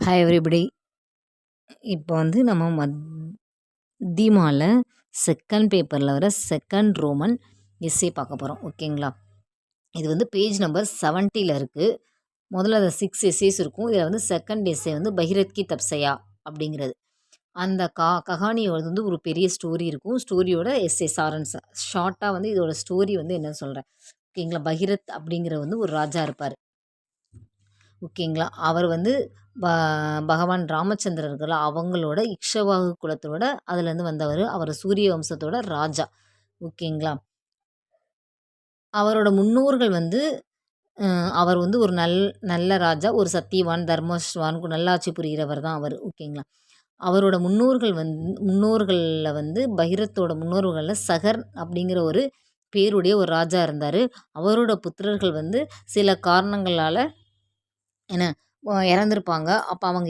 Hi everybody. இப்போ வந்து நம்ம மத்தியமால செகண்ட் பேப்பரில் வர செகண்ட் ரோமன் எஸ்ஸே பார்க்க போகிறோம். ஓகேங்களா? இது வந்து பேஜ் நம்பர் 70ல் இருக்குது. முதல்ல அந்த 6 எஸ்ஸேஸ் இருக்கும். இதில் வந்து செகண்ட் எஸ்ஸே வந்து பகிரத் கி தப்சயா அப்படிங்கிறது. அந்த கஹானியோட வந்து ஒரு பெரிய ஸ்டோரி இருக்கும். ஸ்டோரியோட எஸ்ஸே சாரன்ஸ் ஷார்ட்டாக வந்து இதோட ஸ்டோரி வந்து என்னன்னு சொல்கிறேன். ஓகேங்களா? பகிரத் அப்படிங்கிற வந்து ஒரு ராஜா இருப்பார். ஓகேங்களா? அவர் வந்து பகவான் ராமச்சந்திரர் இருக்குல்ல, அவங்களோட இக்ஷவாகு குலத்தோட அதுலேருந்து வந்தவர். அவர் சூரிய வம்சத்தோட ராஜா. ஓகேங்களா? அவரோட முன்னோர்கள் வந்து அவர் வந்து ஒரு நல்ல ராஜா, ஒரு சத்தியவான், தர்மஸ்வான், நல்லாட்சி புரிகிறவர் தான் அவர். ஓகேங்களா? அவரோட முன்னோர்களில் வந்து பகிரத்தோட முன்னோர்களில் சகர் அப்படிங்கிற ஒரு பேருடைய ஒரு ராஜா இருந்தார். அவரோட புத்திரர்கள் வந்து சில காரணங்களால் என்ன இறந்துருப்பாங்க. அப்போ அவங்க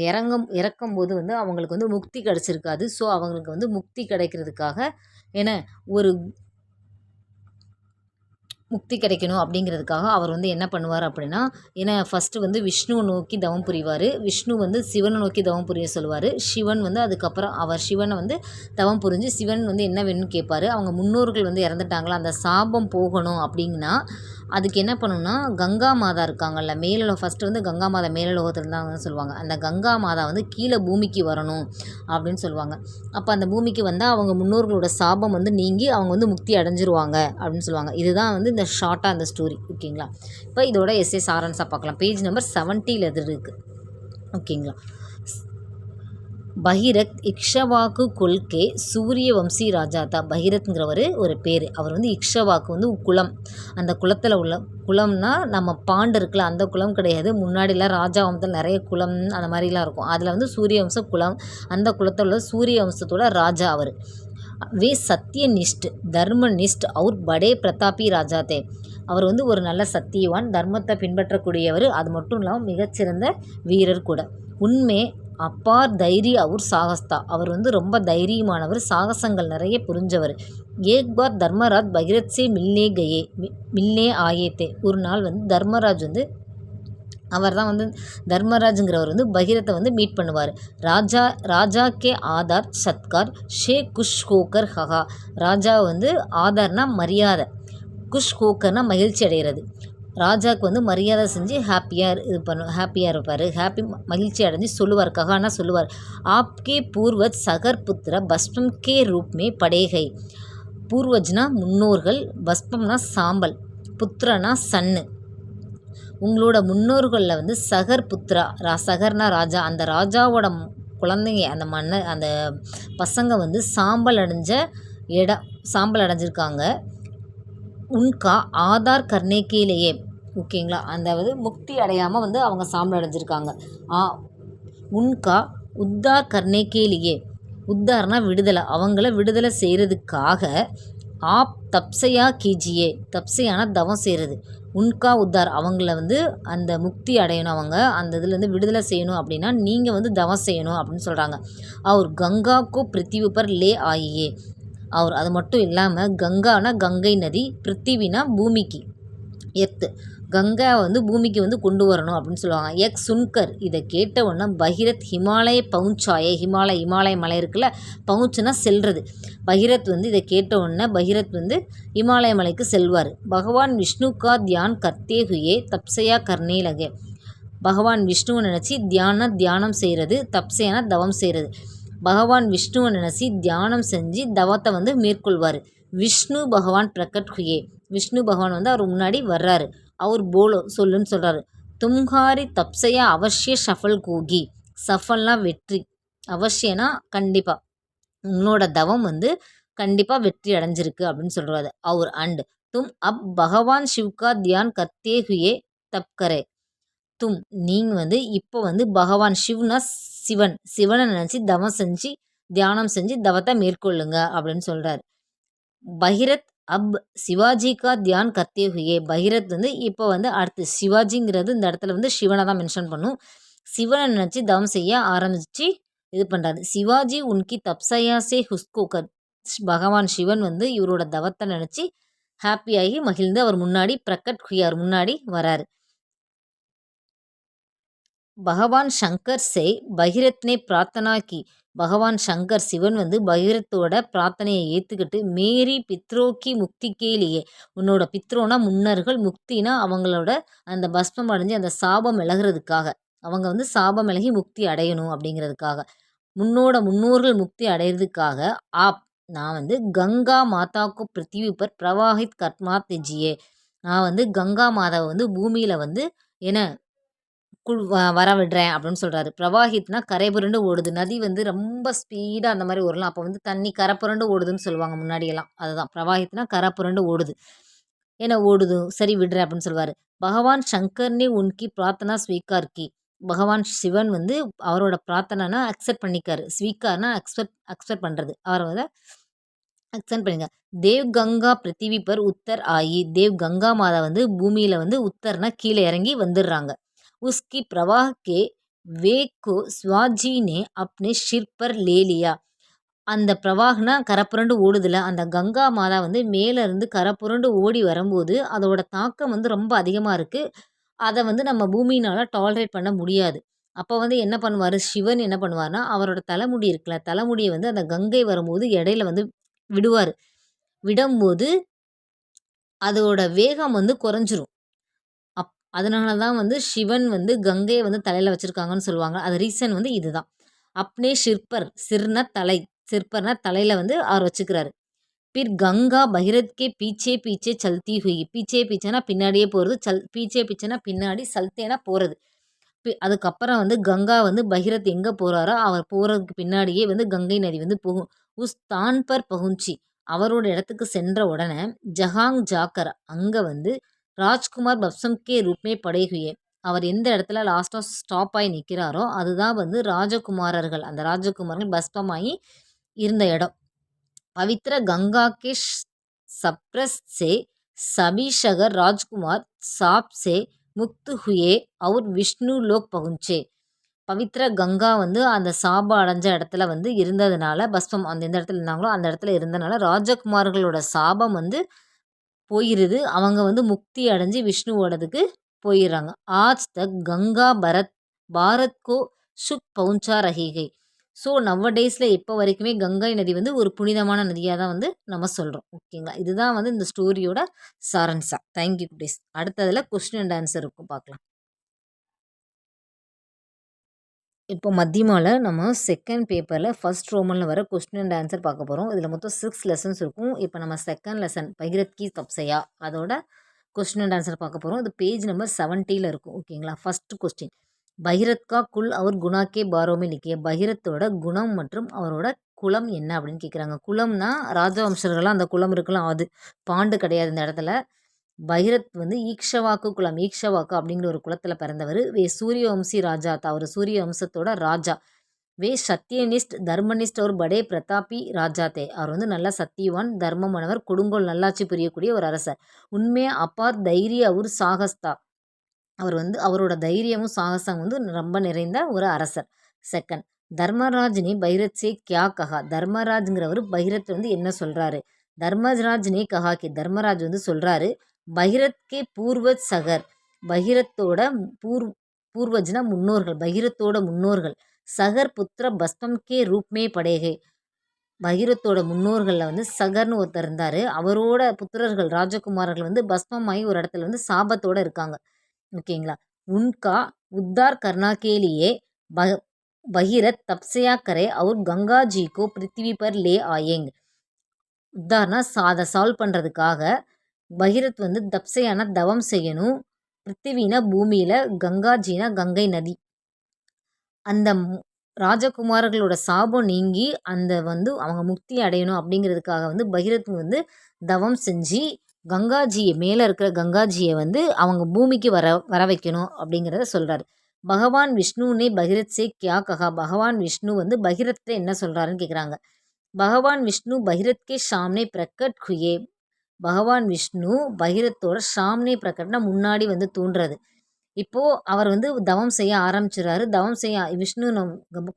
இறக்கும்போது வந்து அவங்களுக்கு வந்து முக்தி கிடச்சிருக்காது. ஸோ அவங்களுக்கு வந்து முக்தி கிடைக்கிறதுக்காக என்ன ஒரு முக்தி கிடைக்கணும் அப்படிங்கிறதுக்காக அவர் வந்து என்ன பண்ணுவார் அப்படின்னா, ஏன்னா ஃபஸ்ட்டு வந்து விஷ்ணுவை நோக்கி தவம் புரிவார். விஷ்ணு வந்து சிவனை நோக்கி தவம் புரிய சொல்லுவார். சிவன் வந்து அதுக்கப்புறம் அவர் சிவனை வந்து தவம் புரிஞ்சு சிவன் வந்து என்ன வேணும்னு கேட்பார். அவங்க முன்னோர்கள் வந்து இறந்துட்டாங்களா, அந்த சாபம் போகணும் அப்படின்னா அதுக்கு என்ன பண்ணணும்னா, கங்கா மாதா இருக்காங்கல்ல, ஃபஸ்ட்டு வந்து கங்கா மாதா மேலலோகத்தில் இருந்தாங்கன்னு சொல்லுவாங்க. அந்த கங்கா மாதா வந்து கீழே பூமிக்கு வரணும் அப்படின்னு சொல்லுவாங்க. அப்போ அந்த பூமிக்கு வந்தால் அவங்க முன்னோர்களோட சாபம் வந்து நீங்கி அவங்க வந்து முக்தி அடைஞ்சிருவாங்க அப்படின்னு சொல்லுவாங்க. இதுதான் வந்து இந்த ஷார்ட்டாக அந்த ஸ்டோரி. ஓகேங்களா? இப்போ இதோட எஸ்ஏ சாரன்ஸாக பார்க்கலாம். பேஜ் நம்பர் 70ல் இது இருக்குது. ஓகேங்களா? பகிரத் இக்ஷவாக்கு கொள்கை சூரிய வம்சி ராஜா தான். பகிரத்ங்கிறவர் ஒரு பேர். அவர் வந்து இக்ஷவாக்கு வந்து குலம். அந்த குலத்தில் உள்ள குலம்னா நம்ம பாண்டு இருக்குல்ல, அந்த குலம் கிடையாது. முன்னாடிலாம் ராஜா வம்சத்தில் நிறைய குலம் அந்த மாதிரிலாம் இருக்கும். அதில் வந்து சூரிய வம்ச குலம். அந்த குலத்தில் உள்ள சூரிய வம்சத்தோட ராஜா அவர். வே சத்தியநிஷ்ட் தர்மநிஷ்ட் அவுர் படே பிரதாபி ராஜா தே. அவர் வந்து ஒரு நல்ல சத்தியவான், தர்மத்தை பின்பற்றக்கூடியவர். அது மட்டும் இல்லாமல் மிகச்சிறந்த வீரர் கூட. உண்மை அப்பார் தைரிய அவுர் சாகஸ்தா. அவர் வந்து ரொம்ப தைரியமானவர், சாகசங்கள் நிறைய புரிஞ்சவர். ஏக் பார் தர்மராஜ் பகிரத் சே மில்னே ஆயேத்தே. ஒரு நாள் வந்து தர்மராஜ் வந்து அவர் தான் வந்து தர்மராஜுங்கிறவர் வந்து பகிரத்தை வந்து மீட் பண்ணுவார். ராஜா கே ஆதார் சத்கார் ஷே குஷ் ஹோக்கர் ஹகா. ராஜா வந்து ஆதார்னா மரியாதை, குஷ் ஹோக்கர்னா மகிழ்ச்சி அடைகிறது. ராஜாவுக்கு வந்து மரியாதை செஞ்சு ஹாப்பியாக இருப்பார். மகிழ்ச்சி அடைஞ்சு சொல்லுவார், ககானா சொல்லுவார், ஆப்கே பூர்வஜ் சகர் புத்திர பஸ்பம் கே ரூப்மே படேகை. பூர்வஜ்னா முன்னோர்கள், பஸ்பம்னா சாம்பல், புத்திரனா சன்னு. உங்களோட முன்னோர்களில் வந்து சகர் புத்ரா, சகர்னா ராஜா, அந்த ராஜாவோட குழந்தைங்க, அந்த பசங்க வந்து சாம்பல் அடைஞ்சிருக்காங்க. உன்கா ஆதார் கர்ணேக்கிலேயே. ஓகேங்களா? அந்த முக்தி அடையாமல் வந்து அவங்க சாம்பல் அடைஞ்சிருக்காங்க. உன்கா உத்தார் கர்ணேக்கிலேயே. உத்தார்னா விடுதலை, அவங்கள விடுதலை செய்கிறதுக்காக ஆப் தப்சையா கீஜியே. தப்சையான தவம் செய்கிறது. உன்கா உத்தார், அவங்கள வந்து அந்த முக்தி அடையணும், அவங்க அந்த இதுலேருந்து விடுதலை செய்யணும் அப்படின்னா நீங்கள் வந்து தவம் செய்யணும் அப்படின்னு சொல்கிறாங்க. அவர் கங்காக்கோ பிருத்திவி பர் லே ஆயியே. அவர் அது மட்டும் இல்லாமல் கங்கானா கங்கை நதி, பிருத்திவினா பூமிக்கு எர்த்து, கங்கா வந்து பூமிக்கு வந்து கொண்டு வரணும் அப்படின்னு சொல்லுவாங்க. சுன்கர், இதை கேட்ட உடனே பகிரத் ஹிமாலய பவுஞ்சாயே. இமாலய மலை இருக்குல்ல, பவுச்சுனா செல்வது. பகிரத் வந்து இதை கேட்ட உடனே பகிரத் வந்து இமாலய மலைக்கு செல்வார். பகவான் விஷ்ணு கா தியான் கர்த்தே ஹுயே தப்சையா கர்னே லகே. பகவான் விஷ்ணுவை நினச்சி தியானம் செய்கிறது, தப்சையான தவம் செய்கிறது. பகவான் விஷ்ணுவை நினச்சி தியானம் செஞ்சு தவத்தை வந்து மேற்கொள்வார். விஷ்ணு பகவான் பிரகட் ஹுயே. விஷ்ணு பகவான் வந்து அவர் முன்னாடி வர்றாரு. அவர் போலோ சொல்லுன்னு சொல்கிறாரு. தும்ஹாரி தப்சையா அவசிய சஃபல் கோகி. சஃபல்னா வெற்றி, அவசியனா கண்டிப்பாக, உங்களோட தவம் வந்து கண்டிப்பாக வெற்றி அடைஞ்சிருக்கு அப்படின்னு சொல்கிறாரு அவர். அண்ட் தும் அப் பகவான் சிவ்கா தியான் கர்த்தே ஹுயே தப்கரே. நீங்கள் வந்து இப்போ வந்து பகவான் சிவ்னா சிவனை நினச்சி தியானம் செஞ்சு தவத்தை மேற்கொள்ளுங்க அப்படின்னு சொல்கிறார். பகிரத் அப் சிவாஜி கா தியான் கர்த்தே ஹுயே. பகிரத் வந்து இப்போ வந்து அடுத்து சிவாஜிங்கிறது இந்த இடத்துல வந்து சிவனை தான் மென்ஷன் பண்ணும். சிவனை நினச்சி தவம் செய்ய ஆரம்பித்து இது பண்ணுறாரு. சிவாஜி உன்கி தப்சையா சே ஹுஸ்கோகர். பகவான் சிவன் வந்து இவரோட தவத்தை நினச்சி ஹாப்பியாகி மகிழ்ந்து அவர் முன்னாடி பிரகட் ஹுயார் முன்னாடி வராரு. பகவான் சங்கர் से பகீரத் ने प्रार्थना की பகவான் சங்கர் சிவன் வந்து பகீரத்தோட பிரார்த்தனையை ஏற்றுக்கிட்டு மேரி பித்ரோக்கி முக்தி கேலியே உன்னோட பித்ரோனா முன்னர்கள் முக்தினா அவங்களோட அந்த பஸ்மம் அடைஞ்சு அந்த சாபம் விலகிறதுக்காக அவங்க வந்து சாபம் விலகி முக்தி அடையணும் அப்படிங்கிறதுக்காக முன்னோர்கள் முக்தி அடையிறதுக்காக ஆப் நான் வந்து கங்கா மாதாக்கு பிருத்திவி பர் பிரவாஹித் கர்மா தெஜியே நான் வந்து கங்கா மாதாவை வந்து பூமியில் வந்து என்ன வர விடுறேன் அப்படின்னு சொல்கிறாரு. பிரவாஹித்னா கரை புரண்டு ஓடுது. நதி வந்து ரொம்ப ஸ்பீடாக அந்த மாதிரி ஓடலாம். அப்போ வந்து தண்ணி கரை புரண்டு ஓடுதுன்னு சொல்லுவாங்க முன்னாடியெல்லாம். அதுதான் பிரவாஹித்னா கரை புரண்டு ஓடுது. ஏன்னா ஓடுது சரி விடுறேன் அப்படின்னு சொல்லுவார். பகவான் சங்கர்னே உன்கி பிரார்த்தனா ஸ்வீகார் கி பகவான் சிவன் வந்து அவரோட பிரார்த்தனைனா அக்செப்ட் பண்ணிக்காரு. ஸ்வீகார்னா அக்செப்ட் பண்ணுறது. அவரை வந்து அக்செப்ட் பண்ணிங்க. தேவ் கங்கா பிருத்திவி பர் உத்தர் ஆயி தேவ் கங்கா மாதா வந்து பூமியில் வந்து உத்தர்னா கீழே இறங்கி வந்துடுறாங்க. उसकी प्रवाह के वेग को स्वाजी ने अपने सिर पर ले लिया அந்த பிரவாகனா கரப்புரண்டு ஓடுதுல அந்த கங்கா மாதா வந்து மேலே இருந்து கரப்புரண்டு ஓடி வரும்போது அதோட தாக்கம் வந்து ரொம்ப அதிகமாக இருக்குது. அதை வந்து நம்ம பூமியினால் டாலரேட் பண்ண முடியாது. அப்போ வந்து என்ன பண்ணுவார் சிவன் என்ன பண்ணுவார்னா அவரோட தலைமுடி இருக்குல்ல தலைமுடியை வந்து அந்த கங்கை வரும்போது இடையில வந்து விடுவார். விடும்போது அதோட வேகம் வந்து குறைஞ்சிரும். அதனால தான் வந்து சிவன் வந்து கங்கையை வந்து தலையில் வச்சுருக்காங்கன்னு சொல்லுவாங்க. அது ரீசன் வந்து இதுதான். அப்னே ஷிர்பர் சிர்னா தலை சிற்பர்னா தலையில் வந்து அவர் வச்சுக்கிறாரு. பிர் கங்கா பகீரத் கே பீச்சே பீச்சே சல்தி ஹுயி பீச்சே பீச்சேனா பின்னாடியே போகிறது பீச்சே பீச்சேனா பின்னாடி சல்தேனா போகிறது. அதுக்கப்புறம் வந்து கங்கா வந்து பகீரத் எங்கே போகிறாரோ அவர் போகிறதுக்கு பின்னாடியே வந்து கங்கை நதி வந்து போகும். உஸ் தான் பர் பகுஞ்சி அவரோட இடத்துக்கு சென்ற உடனே ஜஹாங் ஜாக்கர் அங்கே வந்து ராஜ்குமார் பப்சம் கே ரூப்மே படை ஹுயே அவர் எந்த இடத்துல லாஸ்ட்டாக ஸ்டாப் ஆகி நிற்கிறாரோ அதுதான் வந்து ராஜகுமாரர்கள் அந்த ராஜகுமாரர்கள் பஸ்பமாகி இருந்த இடம். பவித்ர கங்கா கே சப்ரஸ் சே சபி ஷகர் ராஜ்குமார் சாப் சே முக்து ஹுயே அவர் விஷ்ணு லோக் பகுஞ்சே பவித்ர கங்கா வந்து அந்த சாபம் அடைஞ்ச இடத்துல வந்து இருந்ததுனால பஸ்பம் அந்த எந்த இடத்துல இருந்தாங்களோ அந்த இடத்துல இருந்தனால ராஜகுமார்களோட சாபம் வந்து போயிருது. அவங்க வந்து முக்தி அடைஞ்சு விஷ்ணுவோடதுக்கு போயிடுறாங்க. ஆஜ் தக் கங்கா பாரத் கோ சுக் பவுஞ்சா ரஹிகை ஸோ டேஸில் இப்போ வரைக்குமே கங்கை நதி வந்து ஒரு புனிதமான நதியாக தான் வந்து நம்ம சொல்கிறோம். ஓகேங்களா இதுதான் வந்து இந்த ஸ்டோரியோட சாரன்சா. தேங்க்யூ குட்டீஸ். அடுத்ததில் கொஸ்டின் அண்ட் ஆன்சர் இருக்கும் பார்க்கலாம். இப்போ மத்தியமாவில் நம்ம செகண்ட் பேப்பரில் ஃபர்ஸ்ட் ரோமனில் வர கொஸ்டின் அண்ட் ஆன்சர் பார்க்க போகிறோம். இதில் மொத்தம் 6 லெசன்ஸ் இருக்கும். இப்போ நம்ம செகண்ட் லெசன் பகீரத் கி தப்சையா அதோட கொஸ்டின் அண்ட் ஆன்சர் பார்க்க போகிறோம். இது பேஜ் நம்பர் 70 இருக்கும். ஓகேங்களா ஃபர்ஸ்ட் கொஸ்டின் பகீரத் கா குல் அவர் குணா கே பாரோமே லிக்கிய பகீரத்தோட குணம் மற்றும் அவரோட குலம் என்ன அப்படின்னு கேட்குறாங்க. குலம்னா ராஜவம்சர்கள்லாம் அந்த குலம் இருக்கலாம். அது பாண்டு கிடையாது இந்த இடத்துல. பகீரத் வந்து ஈக்ஷவாக்கு குலம் ஈக்ஷவாக்கு அப்படிங்கிற ஒரு குலத்தில் பிறந்தவர். சூரியவம்சி ராஜா அவர் சூரிய வம்சத்தோட ராஜா. சத்தியனிஸ்ட் தர்மனிஸ்ட் ஒரு படே பிரதாபி ராஜா அவர் வந்து நல்ல சத்தியவான் தர்மமானவர் கொடுங்கோல் நல்லாட்சி புரியக்கூடிய ஒரு அரசர். உண்மையா அப்பார் தைரிய அவர் சாகஸ்தா அவர் வந்து அவரோட தைரியமும் சாகசம் வந்து ரொம்ப நிறைந்த ஒரு அரசர். செகண்ட் தர்மராஜ்னி பைரத் சே கியா கஹா தர்மராஜ்ங்கிறவர் பைரத் வந்து என்ன சொல்கிறாரு. தர்மராஜ்னே கஹாக்கி தர்மராஜ் வந்து சொல்கிறாரு பகீரத் கே பூர்வஜ் சகர் பகீரத்தோட பூர்வஜ்னா முன்னோர்கள் பகீரத்தோட முன்னோர்கள் சகர் புத்திர பஸ்பம் கே ரூப்மே படேகே பகீரத்தோட முன்னோர்களில் வந்து சகர்னு ஒருத்தர் இருந்தார். அவரோட புத்திரர்கள் ராஜகுமாரர்கள் வந்து பஸ்மமாகி ஒரு இடத்துல வந்து சாபத்தோடு இருக்காங்க. ஓகேங்களா உன்கா உத்தார் கர்னா கே லியே பகீரத் தப்சையா கரே அவர் கங்கா ஜி கோ பிருத்திவி பர் லே ஆயேங் உத்தார்னா அதை சால்வ் பண்ணுறதுக்காக பகீரத் வந்து தப்சையான தவம் செய்யணும். பிருத்திவினா பூமியில் கங்காஜினா கங்கை நதி அந்த ராஜகுமாரர்களோட சாபம் நீங்கி அந்த வந்து அவங்க முக்தி அடையணும் அப்படிங்கிறதுக்காக வந்து பகீரத் வந்து தவம் செஞ்சு கங்காஜியை மேலே இருக்கிற கங்காஜியை வந்து அவங்க பூமிக்கு வர வைக்கணும் அப்படிங்கிறத சொல்கிறாரு. பகவான் விஷ்ணுனே பகீரத் சே கியா கஹா பகவான் விஷ்ணு வந்து பகீரத்தை என்ன சொல்கிறாருன்னு கேட்குறாங்க. பகவான் விஷ்ணு பகீரத் கே சாம்னே பிரகட் ஹுயே பகவான் விஷ்ணு பகீரத்தோட சாம்னே பிரகட்னா முன்னாடி வந்து தோன்றது. இப்போது அவர் வந்து தவம் செய்ய ஆரம்பிச்சிடறாரு. தவம் செய்ய விஷ்ணு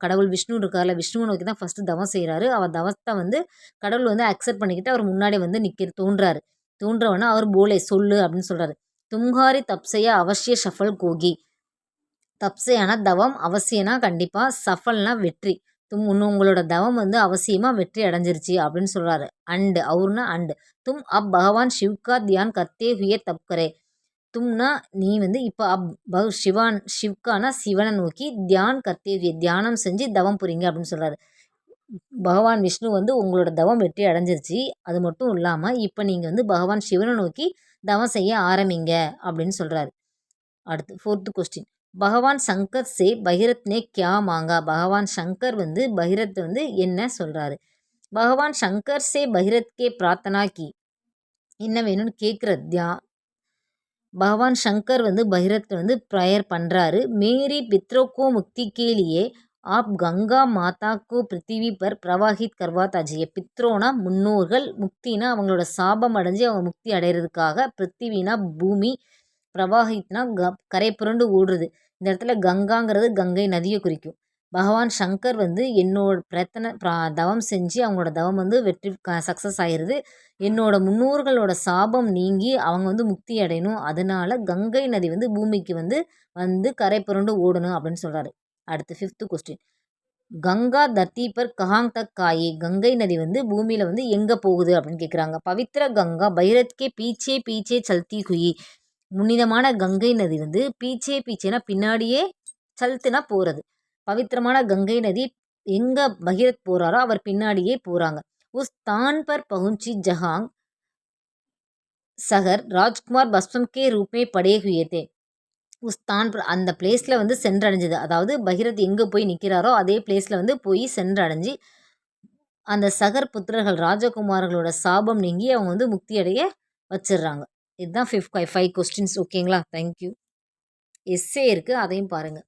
கடவுள் விஷ்ணு இருக்கார்ல விஷ்ணுவை நோக்கி தான் ஃபஸ்ட்டு தவம் செய்கிறாரு. அவர் தவத்தை வந்து கடவுள் வந்து அக்செப்ட் பண்ணிக்கிட்டு அவர் முன்னாடி வந்து தோன்றாரு. தோன்றவனா அவர் போலே சொல்லு அப்படின்னு சொல்கிறாரு. தும்ஹாரி தப்சையா அவசிய ஷஃபல் கோகி தப்சே ஆனால் தவம், அவசியம்னா கண்டிப்பாக, சஃபல்னா வெற்றி. உங்களோட தவம் வந்து அவசியமாக வெற்றி அடைஞ்சிருச்சு அப்படின்னு சொல்கிறாரு. அண்டு அவர்னா அண்டு தும் அப் பகவான் சிவ்கா தியான் கர்த்தே ஹுயே தப் கரே. தும்னா நீ வந்து இப்போ சிவ்கானா சிவனை நோக்கி தியான் கர்த்தே ஹுயே தியானம் செஞ்சு தவம் புரிங்க அப்படின்னு சொல்கிறாரு. பகவான் விஷ்ணு வந்து உங்களோட தவம் வெற்றி அடைஞ்சிருச்சு. அது மட்டும் இல்லாமல் இப்போ நீங்கள் வந்து பகவான் சிவனை நோக்கி தவம் செய்ய ஆரம்பிங்க அப்படின்னு சொல்கிறாரு. அடுத்து 4th கொஸ்டின். பகவான் சங்கர் சே பகிரத் நே கியா மாங்கா. பகவான் சங்கர் வந்து பகிரத் வந்து என்ன சொல்கிறாரு. பகவான் சங்கர் சே பகிரத் கே பிரார்த்தனா கி. என்ன வேணும்னு கேட்குறது பகவான் சங்கர் வந்து பகிரத் வந்து ப்ரேயர் பண்ணுறாரு. மேரி பித்ரோக்கோ முக்தி கேலியே ஆப் கங்கா மாதா கோ பிருத்திவி பர் பிரவாஹித் கர்வா தாஜியே. பித்ரோனா முன்னோர்கள், முக்தினா அவங்களோட சாபம் அடைஞ்சு அவங்க முக்தி அடைகிறதுக்காக, பிருத்திவினா பூமி, பிரவாஹித்னா கரை புரண்டு ஓடுறது. இந்த இடத்துல கங்காங்கிறது கங்கை நதியை குறிக்கும். பகவான் சங்கர் வந்து என்னோட தவம் செஞ்சு அவங்களோட தவம் வந்து வெற்றி சக்ஸஸ் ஆயிடுது. என்னோட முன்னோர்களோட சாபம் நீங்கி அவங்க வந்து முக்தி அடையணும். அதனால கங்கை நதி வந்து பூமிக்கு வந்து கரை புரண்டு ஓடணும் அப்படின்னு சொல்கிறாரு. அடுத்து 5th question. Ganga Dharti per கஹாங் தக் காயே. கங்கை நதி வந்து பூமியில் வந்து எங்கே போகுது அப்படின்னு கேட்குறாங்க. பவித்ர கங்கா பைரத்கே பீச்சே பீச்சே சல்தி ஹுயி. புனிதமான கங்கை நதி வந்து பீச்சே பீச்சேனா பின்னாடியே, சல்த்துனா போகிறது. பவித்திரமான கங்கை நதி எங்கே பகீரத் போகிறாரோ அவர் பின்னாடியே போகிறாங்க. உஸ் தான் பர் பहुंची ஜஹாங் சகர் ராஜ்குமார் பஸ்வம் கே ரூபே படே ஹுயே தே. உஸ் தான் அந்த பிளேஸில் வந்து சென்றடைஞ்சது. அதாவது பகீரத் எங்கே போய் நிற்கிறாரோ அதே பிளேஸில் வந்து போய் சென்றடைஞ்சு அந்த சகர் புத்திரர்கள் ராஜகுமார்களோட சாபம் நீங்கி அவங்க வந்து முக்தி அடைய வச்சிடுறாங்க. இதுதான் 5 கொஸ்டின்ஸ். ஓகேங்களா? தேங்க்யூ. எஸ்ஸே இருக்குது, அதையும் பாருங்கள்.